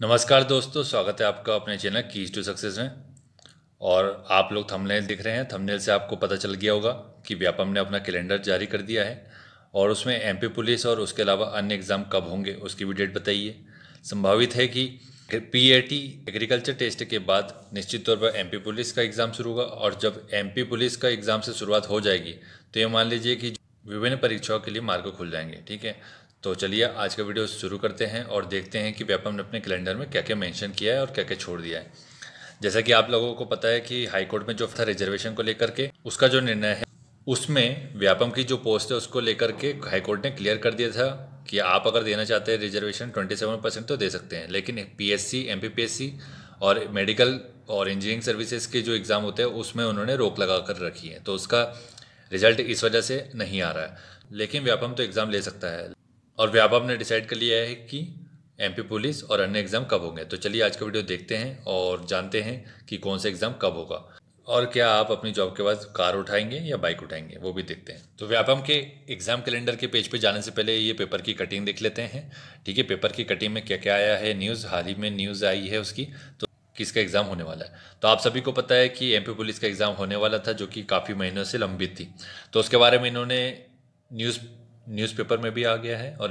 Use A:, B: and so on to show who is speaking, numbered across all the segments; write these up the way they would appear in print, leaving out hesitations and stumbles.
A: नमस्कार दोस्तों, स्वागत है आपका अपने चैनल कीज टू सक्सेस में। और आप लोग थंबनेल देख रहे हैं। थंबनेल से आपको पता चल गया होगा कि व्यापम ने अपना कैलेंडर जारी कर दिया है और उसमें एमपी पुलिस और उसके अलावा अन्य एग्ज़ाम कब होंगे उसकी भी डेट बताई है। संभावित है कि पीएटी एग्रीकल्चर टेस्ट के बाद निश्चित तौर पर एमपी पुलिस का एग्ज़ाम शुरू होगा। और जब एमपी पुलिस का एग्ज़ाम से शुरुआत हो जाएगी तो ये मान लीजिए कि विभिन्न परीक्षाओं के लिए मार्ग खुल जाएंगे। ठीक है, तो चलिए आज का वीडियो शुरू करते हैं और देखते हैं कि व्यापम ने अपने कैलेंडर में क्या क्या मेंशन किया है और क्या क्या छोड़ दिया है। जैसा कि आप लोगों को पता है कि हाई कोर्ट में जो था रिजर्वेशन को लेकर के उसका जो निर्णय है उसमें व्यापम की जो पोस्ट है उसको लेकर के हाई कोर्ट ने क्लियर कर दिया था कि आप अगर देना चाहते हैं रिजर्वेशन 27% तो दे सकते हैं, लेकिन पीएससी एमपीपीएससी और मेडिकल और इंजीनियरिंग सर्विसेज के जो एग्ज़ाम होते हैं उसमें उन्होंने रोक लगा कर रखी है। तो उसका रिजल्ट इस वजह से नहीं आ रहा है, लेकिन व्यापम तो एग्ज़ाम ले सकता है। और व्यापम ने डिसाइड कर लिया है कि एमपी पुलिस और अन्य एग्ज़ाम कब होंगे। तो चलिए आज का वीडियो देखते हैं और जानते हैं कि कौन सा एग्ज़ाम कब होगा और क्या आप अपनी जॉब के बाद कार उठाएंगे या बाइक उठाएंगे, वो भी देखते हैं। तो व्यापम के एग्ज़ाम कैलेंडर के पेज पे जाने से पहले ये पेपर की कटिंग देख लेते हैं। ठीक है, पेपर की कटिंग में क्या क्या आया है न्यूज़, हाल ही में न्यूज़ आई है उसकी, तो किसका एग्ज़ाम होने वाला है। तो आप सभी को पता है कि एमपी पुलिस का एग्ज़ाम होने वाला था जो कि काफ़ी महीनों से लंबित थी। तो उसके बारे में इन्होंने न्यूज़ न्यूज़पेपर में भी आ गया है और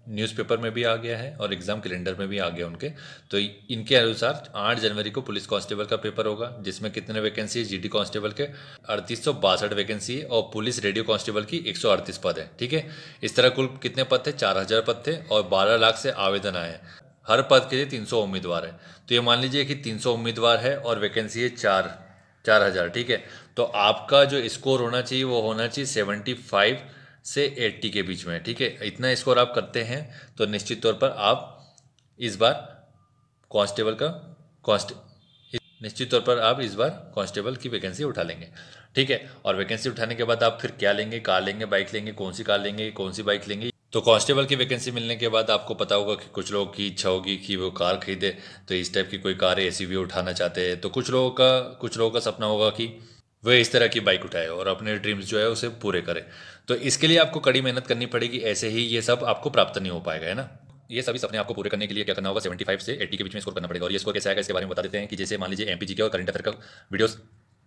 A: न्यूज़पेपर में भी आ गया है और एग्ज़ाम कैलेंडर में भी आ गया उनके। तो इनके अनुसार 8 जनवरी को पुलिस कांस्टेबल का पेपर होगा, जिसमें कितने वैकेंसी है, जीडी कांस्टेबल के 3862 वैकेंसी है और पुलिस रेडियो कांस्टेबल की 138 पद है। ठीक है, इस तरह कुल कितने पद थे, 4000 पद थे और 12 लाख से आवेदन आए हैं। हर पद के लिए 300 उम्मीदवार है। तो ये मान लीजिए कि 300 उम्मीदवार है और वैकेंसी है 4000। ठीक है, तो आपका जो स्कोर होना चाहिए वो होना चाहिए 75 से 80 के बीच में। ठीक है, इतना स्कोर आप करते हैं तो निश्चित तौर पर आप इस बार कांस्टेबल का कांस्ट निश्चित तौर पर आप इस बार कांस्टेबल की वैकेंसी उठा लेंगे। ठीक है, और वैकेंसी उठाने के बाद आप फिर क्या लेंगे, कार लेंगे, बाइक लेंगे, कौन सी कार लेंगे, कौन सी बाइक लेंगे। तो कांस्टेबल की वैकेंसी मिलने के बाद आपको पता होगा कि कुछ लोगों की इच्छा होगी कि वो कार खरीदे, तो इस टाइप की कोई कार एसयूवी उठाना चाहते हैं। तो कुछ लोगों का सपना होगा कि वह इस तरह की बाइक उठाए और अपने ड्रीम्स जो है उसे पूरे करे। तो इसके लिए आपको कड़ी मेहनत करनी पड़ेगी, ऐसे ही ये सब आपको प्राप्त नहीं हो पाएगा, है ना। ये सभी सपने आपको पूरे करने के लिए क्या करना होगा, 75 से 80 के बीच में स्कोर करना पड़ेगा। और ये स्कोर कैसे आएगा इसके बारे में बता देते हैं कि जैसे मान लीजिए एमपीजी के और करंट अफेयर का वीडियोस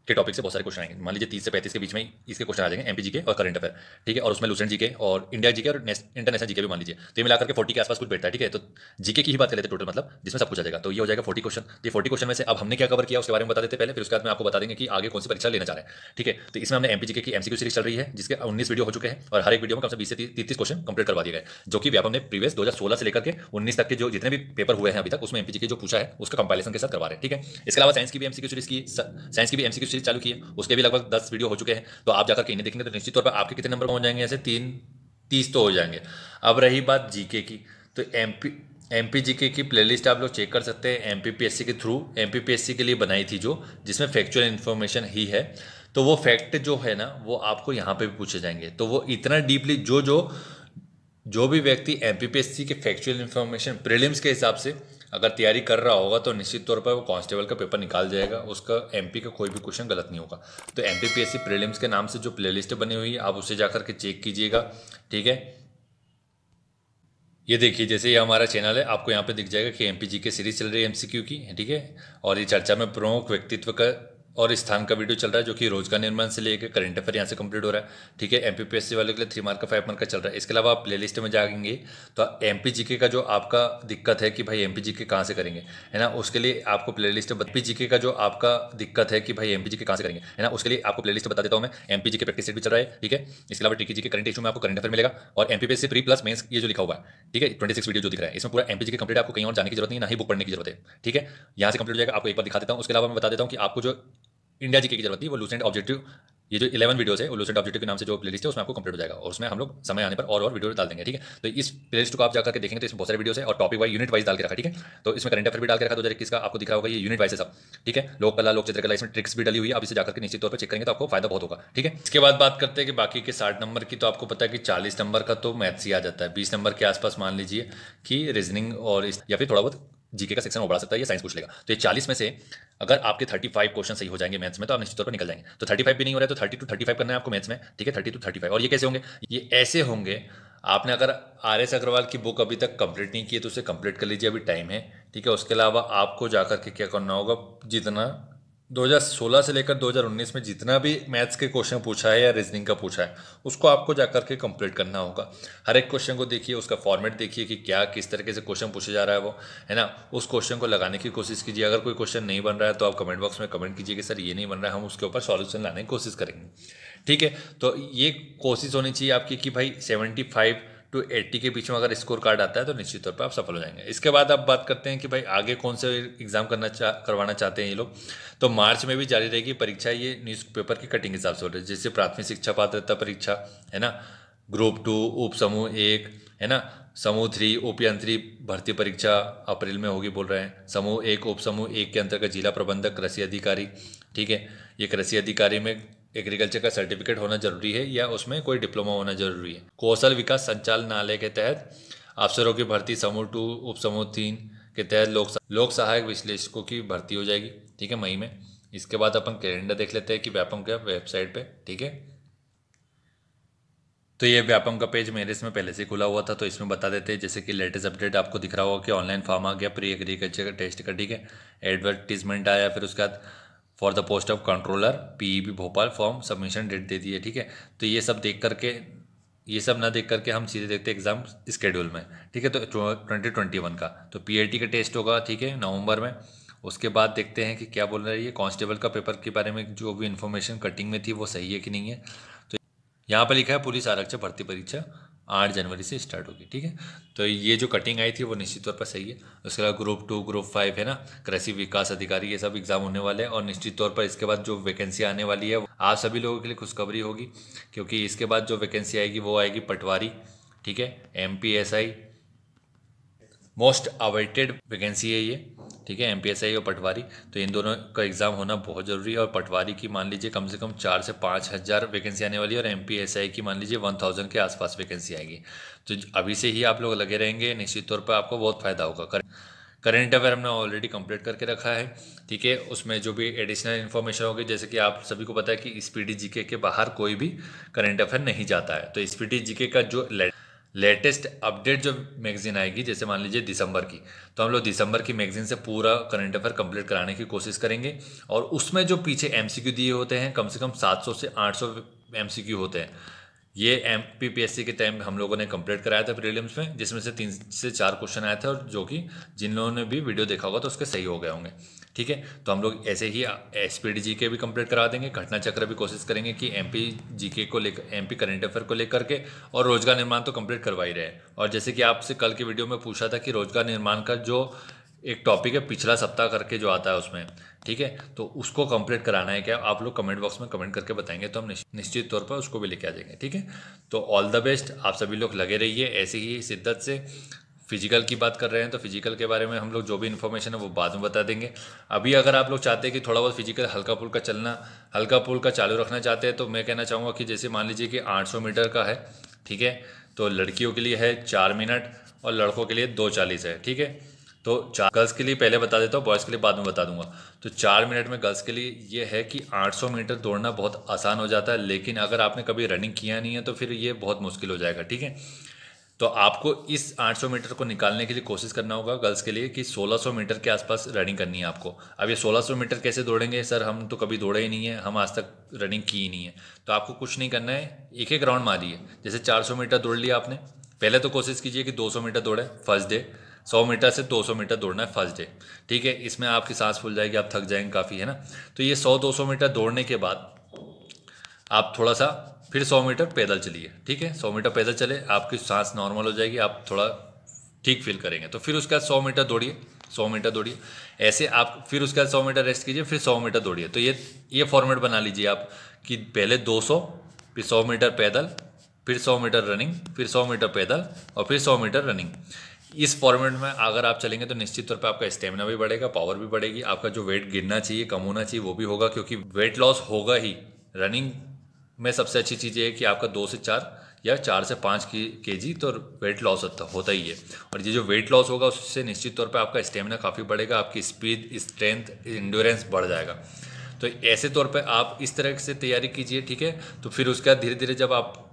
A: के टॉपिक से बहुत सारे क्वेश्चन आएंगे। मान लीजिए 30 से 35 के बीच में इसके क्वेश्चन आ जाएंगे, एमपी जीके और करंट अफेयर। ठीक है, और उसमें लूसेंट जीके और इंडिया जीके और इंटरनेशनल जीके भी मान लीजिए। तो ये मिलाकर के 40 के आसपास कुछ बैठता है। ठीक है, तो जीके की ही बात कर लेते हैं टोटल, मतलब जिसमें सब कुछ आ जाएगा। तो ये हो जाएगा 40 क्वेश्चन। ये 40 क्वेश्चन में से अब हमने क्या कवर किया उसके बारे में बता देते पहले, फिर उसके बाद में आपको बता देंगे कि आगे कौन सी परीक्षा लेना चाह रहे हैं। ठीक है, तो इसमें हमने एमपी जीके की एमसीक्यू सीरीज चल रही है जिसके 19 वीडियो हो चुके हैं और हर एक वीडियो में कम से 20 से 30 क्वेश्चन कंप्लीट करवा दिए गए, जो कि व्यापम ने प्रीवियस 2016 से लेकर के 19 तक के जो जितने भी पेपर हुए हैं अभी तक उसमें एमपी जीके जो पूछा है उसका कंपाइलेशन के साथ करवा रहे हैं। ठीक है, इसके अलावा साइंस की भी एमसीक्यू सीरीज चालू की है, उसके भी लगभग 10 वीडियो हो चुके हैं। तो आप जाकर के इन्हें देखेंगे तो निश्चित तौर पर आपके कितने नंबर पहुंच जाएंगे, ऐसे 30 तो हो जाएंगे। अब रही बात जीके की, तो एमपी जीके की प्लेलिस्ट आप लोग चेक कर सकते हैं, एमपीपीएससी के थ्रू एमपीपीएससी के लिए बनाई थी जो, जिसमें फैक्चुअल इन्फॉर्मेशन ही है। तो वो फैक्ट जो है ना वो आपको यहाँ पे भी पूछे जाएंगे। तो वो इतना डीपली जो भी व्यक्ति एमपीपीएससी के फैक्चुअल इन्फॉर्मेशन प्रीलिम्स के हिसाब से अगर तैयारी कर रहा होगा तो निश्चित तौर पर वो कांस्टेबल का पेपर निकाल जाएगा, उसका एमपी का कोई भी क्वेश्चन गलत नहीं होगा। तो एमपीपीएससी प्रीलिम्स के नाम से जो प्लेलिस्ट बनी हुई है आप उसे जाकर के चेक कीजिएगा। ठीक है, ये देखिए जैसे ये हमारा चैनल है, आपको यहाँ पे दिख जाएगा कि एमपीजी की सीरीज चल रही है एमसीक्यू की। ठीक है, और ये चर्चा में प्रमुख व्यक्तित्व का और स्थान का वीडियो चल रहा है जो कि रोजगार निर्माण से लेकर करंट अफेयर यहाँ से कंप्लीट हो रहा है। ठीक है, एमपीपीएससी वाले के लिए 3 मार्क का 5 मार्क का चल रहा है। इसके अलावा आप प्ले लिस्ट में जाएंगे तो एमपी जीके का जो आपका दिक्कत है कि भाई एमपी जीके कहाँ से करेंगे, है ना, उसके लिए आपको प्ले लिस्ट एमपी जीके का जो आपका दिक्कत है कि भाई एमपी जीके कहाँ से करेंगे, है ना, उसके लिए आपको प्ले लिस्ट बता देता हूँ मैं। एमपी जीके प्रैक्टिस सेट भी चल रहा है। ठीक है, इसके अलावा टीकी जीके करंट इशू में आपको करंट अफेयर मिलेगा और एमपीपीएससी प्री प्लस मेंस ये जो लिखा हुआ है। ठीक है, 26 वीडियो जो दिख रहा है इसमें पूरा एमपी जीके कंप्लीट, आपको कहीं और जाने की जरूरत नहीं, ना ही बुक पढ़ने की जरूरत है। ठीक है, यहाँ से कंप्लीट हो जाएगा। आपको एक बार दिखा देता हूँ। उसके अलावा मैं बता देता हूँ कि आपको जो इंडिया जीके की जरूरत थी वो लूसेंट ऑब्जेक्टिव, ये जो 11 वीडियोस है वो लूसेंट ऑब्जेक्टिव के नाम से जो प्लेलिस्ट है उसमें आपको कंप्लीट हो जाएगा और उसमें हम लोग समय आने पर और वीडियो डाल देंगे। ठीक है, तो इस प्लेलिस्ट को आप जाकर के देखेंगे तो इसमें बहुत सारे वीडियोस है और टॉपिक वाइज यूनिट वाइज डाल के रखा है। ठीक है, तो इसमें करंट अफेयर भी डाल के रखा 2021 का, आपको दिख रहा होगा ये यूनिट वाइज है सब। ठीक है, लोक कला, लोक चित्रकला, इसमें ट्रिक्स भी डाली हुई है। आप इसे जाकर के निश्चित तौर पर चेक करेंगे तो आपको फायदा बहुत होगा। ठीक है, इसके बाद बात करते हैं कि बाकी के 60 नंबर की। तो आपको पता है कि 40 नंबर का तो मैथ्स ही आ जाता है, 20 नंबर के आसपास मान लीजिए कि रीजनिंग और या फिर थोड़ा बहुत जीके का सेक्शन वो बढ़ा सकता है या साइंस पूछ लेगा। तो ये 40 में से अगर आपके 35 क्वेश्चन सही हो जाएंगे मैथ्स में तो आप निश्चित तौर पर निकल जाएंगे। तो 35 भी नहीं हो रहा है तो 30 to 35 करना है आपको मैथ्स में। ठीक है, 30 to 35। और ये कैसे होंगे, ये ऐसे होंगे आपने अगर आर एस अग्रवाल की बुक अभी तक कंप्लीट नहीं की है तो उसे कंप्लीट कर लीजिए, अभी टाइम है, ठीक है। उसके अलावा आपको जाकर के क्या करना होगा, जितना 2016 से लेकर 2019 में जितना भी मैथ्स के क्वेश्चन पूछा है या रीजनिंग का पूछा है उसको आपको जाकर के कंप्लीट करना होगा। हर एक क्वेश्चन को देखिए, उसका फॉर्मेट देखिए कि क्या किस तरीके से क्वेश्चन पूछा जा रहा है वो, है ना। उस क्वेश्चन को लगाने की कोशिश कीजिए। अगर कोई क्वेश्चन नहीं बन रहा है तो आप कमेंट बॉक्स में कमेंट कीजिए कि सर ये नहीं बन रहा है, हम उसके ऊपर सॉल्यूशन लाने की कोशिश करेंगे, ठीक है। तो ये कोशिश होनी चाहिए आपकी कि भाई 75 to 80 के बीच में अगर स्कोर कार्ड आता है तो निश्चित तौर पर आप सफल हो जाएंगे। इसके बाद आप बात करते हैं कि भाई आगे कौन से एग्जाम करवाना चाहते हैं ये लोग। तो मार्च में भी जारी रहेगी परीक्षा, ये न्यूज़पेपर की कटिंग हिसाब से हो रही है। जैसे प्राथमिक शिक्षा पात्रता परीक्षा, है ना, ग्रुप 2 उप समूह 1, है ना, समूह 3 उप यंत्री भर्ती परीक्षा अप्रैल में होगी बोल रहे हैं। समूह 1 उप समूह 1 के अंतर्गत जिला प्रबंधक कृषि अधिकारी, ठीक है। ये कृषि अधिकारी में एग्रीकल्चर का सर्टिफिकेट होना जरूरी है या उसमें कोई डिप्लोमा होना जरूरी है। कौशल विकास संचालनालय के तहत अफसरों की भर्ती समूह 2 उप समूह 3 के तहत लोक सहायक विश्लेषकों की भर्ती हो जाएगी, ठीक है, मई में। इसके बाद अपन कैलेंडर देख लेते हैं कि व्यापम का वेबसाइट पे, ठीक है। तो ये व्यापम का पेज मेरे इसमें पहले से खुला हुआ था, तो इसमें बता देते हैं जैसे कि लेटेस्ट अपडेट आपको दिख रहा होगा कि ऑनलाइन फॉर्म आ गया प्री एग्रीकल्चर का टेस्ट का, ठीक है। एडवर्टीजमेंट आया, फिर उसके बाद for the post of controller PEB Bhopal form submission date दे दी है, ठीक है। तो ये सब देख करके, ये सब ना देख करके हम सीधे देखते हैं एग्जाम स्केड्यूल में, ठीक है। तो 2021 का तो पीआईटी का टेस्ट होगा, ठीक है, नवंबर में। उसके बाद देखते हैं कि क्या बोल रहा है ये कांस्टेबल का पेपर के बारे में, जो भी इन्फॉर्मेशन कटिंग में थी वो सही है कि नहीं है। तो यहाँ पर लिखा है पुलिस आरक्षक भर्ती परीक्षा 8 जनवरी से स्टार्ट होगी, ठीक है। तो ये जो कटिंग आई थी वो निश्चित तौर पर सही है। उसके बाद ग्रुप 2 ग्रुप 5 है ना, कृषि विकास अधिकारी, ये सब एग्जाम होने वाले हैं। और निश्चित तौर पर इसके बाद जो वैकेंसी आने वाली है आप सभी लोगों के लिए खुशखबरी होगी, क्योंकि इसके बाद जो वैकेंसी आएगी वो आएगी पटवारी, ठीक है, MPSI मोस्ट अवेटेड वैकेंसी है ये, ठीक है, MPSI और पटवारी। तो इन दोनों का एग्ज़ाम होना बहुत ज़रूरी है। और पटवारी की मान लीजिए कम से कम 4 से 5 हज़ार वैकेंसी आने वाली है, और MPSI की मान लीजिए 1000 के आसपास वैकेंसी आएगी। तो अभी से ही आप लोग लगे रहेंगे, निश्चित तौर पर आपको बहुत फ़ायदा होगा। करेंट अफेयर हमने ऑलरेडी कंप्लीट करके रखा है, ठीक है। उसमें जो भी एडिशनल इन्फॉर्मेशन होगी, जैसे कि आप सभी को पता है कि स्पीडी जीके के बाहर कोई भी करेंट अफेयर नहीं जाता है। तो स्पीडी जीके का जो लेटेस्ट अपडेट जो मैगजीन आएगी, जैसे मान लीजिए दिसंबर की, तो हम लोग दिसंबर की मैगजीन से पूरा करंट अफेयर कंप्लीट कराने की कोशिश करेंगे। और उसमें जो पीछे MCQ दिए होते हैं, कम से कम 700 से 800 MCQ होते हैं। ये MPPSC के टाइम हम लोगों ने कंप्लीट कराया था प्रीलिम्स में, जिसमें से 3 से 4 क्वेश्चन आए थे, और जो कि जिन लोगों ने भी वीडियो देखा होगा तो उसके सही हो गए होंगे, ठीक है। तो हम लोग ऐसे ही SPD GK भी कंप्लीट करा देंगे, घटना चक्र भी कोशिश करेंगे कि MP GK को लेकर, MP करंट अफेयर को लेकर के, और रोजगार निर्माण तो कंप्लीट करवा ही रहे। और जैसे कि आपसे कल के वीडियो में पूछा था कि रोजगार निर्माण का जो एक टॉपिक है पिछला सप्ताह करके जो आता है उसमें, ठीक है, तो उसको कंप्लीट कराना है क्या, आप लोग कमेंट बॉक्स में कमेंट करके बताएंगे तो हम निश्चित तौर पर उसको भी लेके आ जाएंगे, ठीक है। तो ऑल द बेस्ट, आप सभी लोग लगे रहिए ऐसे ही शिद्दत से। फिजिकल की बात कर रहे हैं तो फिजिकल के बारे में हम लोग जो भी इन्फॉर्मेशन है वो बाद में बता देंगे। अभी अगर आप लोग चाहते हैं कि थोड़ा बहुत फिजिकल हल्का फुल्का चलना, हल्का फुल्का चालू रखना चाहते हैं, तो मैं कहना चाहूँगा कि जैसे मान लीजिए कि 800 मीटर का है, ठीक है, तो लड़कियों के लिए है 4 मिनट और लड़कों के लिए 2:40 है, ठीक है। तो गर्ल्स के लिए पहले बता देता हूँ, बॉयज़ के लिए बाद में बता दूंगा। तो 4 मिनट में गर्ल्स के लिए ये है कि 800 मीटर दौड़ना बहुत आसान हो जाता है, लेकिन अगर आपने कभी रनिंग किया नहीं है तो फिर ये बहुत मुश्किल हो जाएगा, ठीक है। तो आपको इस 800 मीटर को निकालने के लिए कोशिश करना होगा गर्ल्स के लिए कि 1600 मीटर के आसपास रनिंग करनी है आपको। अब ये 1600 मीटर कैसे दौड़ेंगे सर, हम तो कभी दौड़े ही नहीं है, हम आज तक रनिंग की ही नहीं है। तो आपको कुछ नहीं करना है, एक एक राउंड मारिए। जैसे 400 मीटर दौड़ लिया आपने, पहले तो कोशिश कीजिए कि 200 मीटर दौड़े फर्स्ट डे, 100 मीटर से 200 मीटर दौड़ना है फर्स्ट डे, ठीक है। इसमें आपकी सांस फूल जाएगी, आप थक जाएंगे काफ़ी, है ना। तो ये 100-200 मीटर दौड़ने के बाद आप थोड़ा सा फिर 100 मीटर पैदल चलिए, ठीक है। 100 मीटर पैदल चले, आपकी सांस नॉर्मल हो जाएगी, आप थोड़ा ठीक फील करेंगे। तो फिर उसके बाद 100 मीटर दौड़िए, 100 मीटर दौड़िए ऐसे आप, फिर उसके बाद 100 मीटर रेस्ट कीजिए, फिर 100 मीटर दौड़िए। तो ये फॉर्मेट बना लीजिए आप कि पहले 200, फिर 100 मीटर पैदल, फिर 100 मीटर रनिंग, फिर 100 मीटर पैदल, और फिर 100 मीटर रनिंग। इस फॉर्मेट में अगर आप चलेंगे तो निश्चित तौर पे आपका स्टेमिना भी बढ़ेगा, पावर भी बढ़ेगी, आपका जो वेट गिरना चाहिए, कम होना चाहिए, वो भी होगा, क्योंकि वेट लॉस होगा ही। रनिंग में सबसे अच्छी चीज़ ये है कि आपका 2 से 4 या 4 से 5 केजी तो वेट लॉस होता ही है। और ये जो वेट लॉस होगा उससे निश्चित तौर पे आपका स्टेमिना काफ़ी बढ़ेगा, आपकी स्पीड, स्ट्रेंथ, इंड्योरेंस बढ़ जाएगा। तो ऐसे तौर पे आप इस तरह से तैयारी कीजिए, ठीक है। तो फिर उसके बाद धीरे धीरे जब आप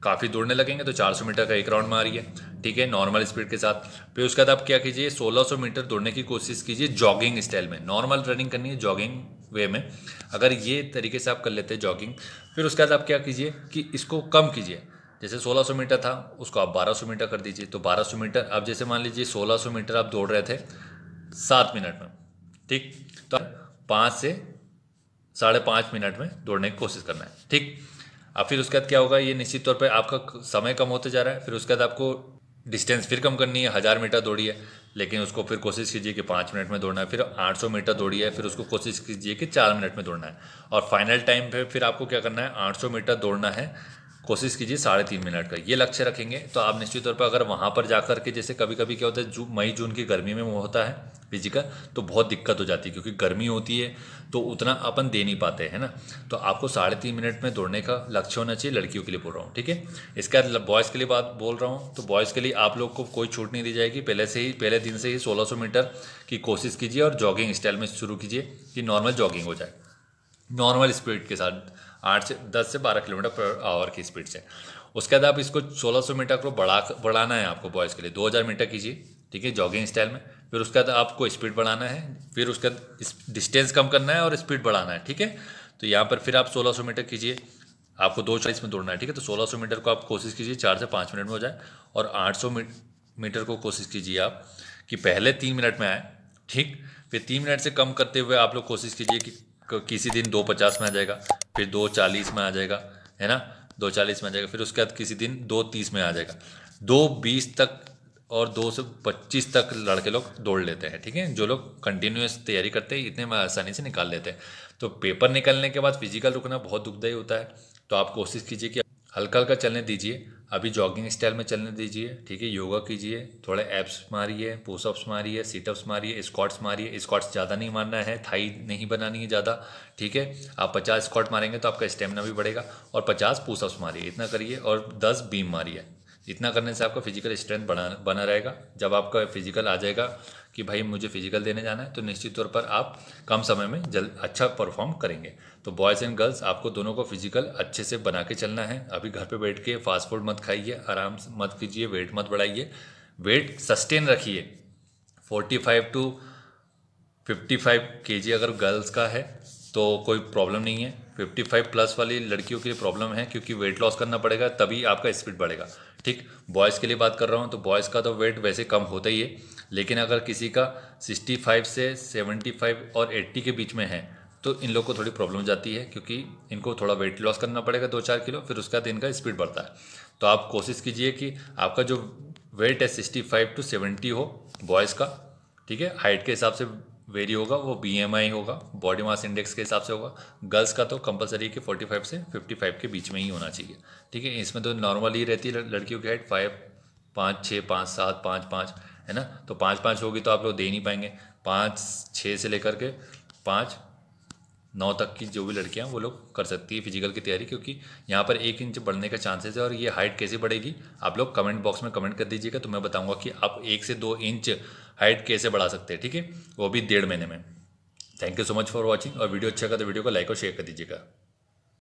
A: काफ़ी दौड़ने लगेंगे तो 400 मीटर का एक राउंड मारिए, ठीक है, नॉर्मल स्पीड के साथ। फिर उसके बाद आप क्या कीजिए, 1600 मीटर दौड़ने की कोशिश कीजिए जॉगिंग स्टाइल में। नॉर्मल रनिंग करनी है जॉगिंग वे में, अगर ये तरीके से आप कर लेते हैं जॉगिंग। फिर उसके बाद आप क्या कीजिए कि इसको कम कीजिए, जैसे 1600 मीटर था उसको आप 1200 मीटर कर दीजिए। तो 1200 मीटर अब जैसे मान लीजिए 1600 मीटर आप दौड़ रहे थे 7 मिनट में, ठीक, तो 5 से 5.5 मिनट में दौड़ने की कोशिश करना है, ठीक। अब फिर उसके बाद क्या होगा, ये निश्चित तौर पे आपका समय कम होते जा रहा है। फिर उसके बाद आपको डिस्टेंस फिर कम करनी है, 1000 मीटर दौड़ी है लेकिन उसको फिर कोशिश कीजिए कि 5 मिनट में दौड़ना है। फिर 800 मीटर दौड़ी है, फिर उसको कोशिश कीजिए कि 4 मिनट में दौड़ना है। और फाइनल टाइम पे फिर आपको क्या करना है, 800 मीटर दौड़ना है, कोशिश कीजिए 3.5 मिनट का। ये लक्ष्य रखेंगे तो आप निश्चित तौर पर अगर वहाँ पर जाकर के, जैसे कभी कभी क्या होता है मई जून की गर्मी में होता है फिजिकल, तो बहुत दिक्कत हो जाती है क्योंकि गर्मी होती है तो उतना अपन दे नहीं पाते हैं ना। तो आपको 3.5 मिनट में दौड़ने का लक्ष्य होना चाहिए, लड़कियों के लिए बोल रहा हूँ, ठीक है। इसके बाद बॉयज़ के लिए बात बोल रहा हूँ, तो बॉयज़ के लिए आप लोग को कोई छूट नहीं दी जाएगी। पहले दिन से ही 1600 मीटर की कोशिश कीजिए और जॉगिंग स्टाइल में शुरू कीजिए कि नॉर्मल जॉगिंग हो जाए, नॉर्मल स्पीड के साथ 10 से 12 किलोमीटर पर आवर की स्पीड से। उसके बाद आप इसको 1600 मीटर को बढ़ाना है आपको बॉयज़ के लिए 2000 मीटर कीजिए, ठीक है, जॉगिंग स्टाइल में। फिर उसके बाद आपको स्पीड बढ़ाना है, फिर उसके बाद डिस्टेंस कम करना है और स्पीड बढ़ाना है, ठीक है। तो यहाँ पर फिर आप 1600 मीटर कीजिए, आपको 2:40 में दौड़ना है, ठीक है। तो 1600 मीटर को आप कोशिश कीजिए 4 से 5 मिनट में हो जाए। और 800 मीटर को कोशिश कीजिए आप कि पहले 3 मिनट में आए, ठीक। फिर 3 मिनट से कम करते हुए आप लोग कोशिश कीजिए कि किसी दिन 2:50 में आ जाएगा, फिर 2:40 में आ जाएगा, है ना, 2:40 में आ जाएगा। फिर उसके बाद किसी दिन 2:30 में आ जाएगा, 2:20 तक और 2 से 25 तक लड़के लोग दौड़ लेते हैं, ठीक है। जो लोग कंटिन्यूस तैयारी करते हैं इतने में आसानी से निकाल लेते हैं। तो पेपर निकलने के बाद फिजिकल रुकना बहुत दुखदायी होता है, तो आप कोशिश कीजिए कि हल्का हल्का चलने दीजिए, अभी जॉगिंग स्टाइल में चलने दीजिए, ठीक है। योगा कीजिए, थोड़े एप्स मारिए, पुशअप्स मारिए, सीटअप्स मारिए, स्क्वाट्स मारिए। स्क्वाट्स ज़्यादा नहीं मारना है, थाई नहीं बनानी है ज़्यादा, ठीक है। आप 50 स्क्वाट मारेंगे तो आपका स्टेमिना भी बढ़ेगा। और 50 पुशअप्स मारिए, इतना करिए। और 10 बीम मारिए। इतना करने से आपका फिजिकल स्ट्रेंथ बना रहेगा। जब आपका फिजिकल आ जाएगा कि भाई मुझे फिजिकल देने जाना है, तो निश्चित तौर पर आप कम समय में अच्छा परफॉर्म करेंगे। तो बॉयज़ एंड गर्ल्स आपको दोनों को फिजिकल अच्छे से बना के चलना है। अभी घर पे बैठ के फास्ट फूड मत खाइए, आराम से मत कीजिए, वेट मत बढ़ाइए, वेट सस्टेन रखिए। 45 टू 55 kg अगर गर्ल्स का है तो कोई प्रॉब्लम नहीं है। 55 प्लस वाली लड़कियों के लिए प्रॉब्लम है क्योंकि वेट लॉस करना पड़ेगा तभी आपका स्पीड बढ़ेगा, ठीक। बॉयज़ के लिए बात कर रहा हूँ तो बॉयज़ का तो वेट वैसे कम होता ही है, लेकिन अगर किसी का 65 से 75 और 80 के बीच में है तो इन लोग को थोड़ी प्रॉब्लम हो जाती है क्योंकि इनको थोड़ा वेट लॉस करना पड़ेगा 2-4 किलो, फिर उसके बाद इनका स्पीड बढ़ता है। तो आप कोशिश कीजिए कि आपका जो वेट है 65 टू 70 हो बॉयज़ का, ठीक है। हाइट के हिसाब से वेरी होगा, वो BMI होगा, बॉडी मास इंडेक्स के हिसाब से होगा। गर्ल्स का तो कंपलसरी कि 45 से 55 के बीच में ही होना चाहिए, ठीक है। इसमें तो नॉर्मल ही रहती है लड़कियों की हाइट 5'6", 5'7", 5'5", है ना। तो 5'5" होगी तो आप लोग दे नहीं पाएंगे। 5'6" से लेकर के 5'9" तक की जो भी लड़कियां वो लोग कर सकती है फिजिकल की तैयारी, क्योंकि यहाँ पर 1 इंच बढ़ने का चांसेस है। और ये हाइट कैसे बढ़ेगी आप लोग कमेंट बॉक्स में कमेंट कर दीजिएगा, तो मैं बताऊंगा कि आप 1 से 2 इंच हाइट कैसे बढ़ा सकते हैं, ठीक है, वो भी 1.5 महीने में। Thank you so much for watching. और वीडियो अच्छा लगा तो वीडियो को लाइक और शेयर कर दीजिएगा।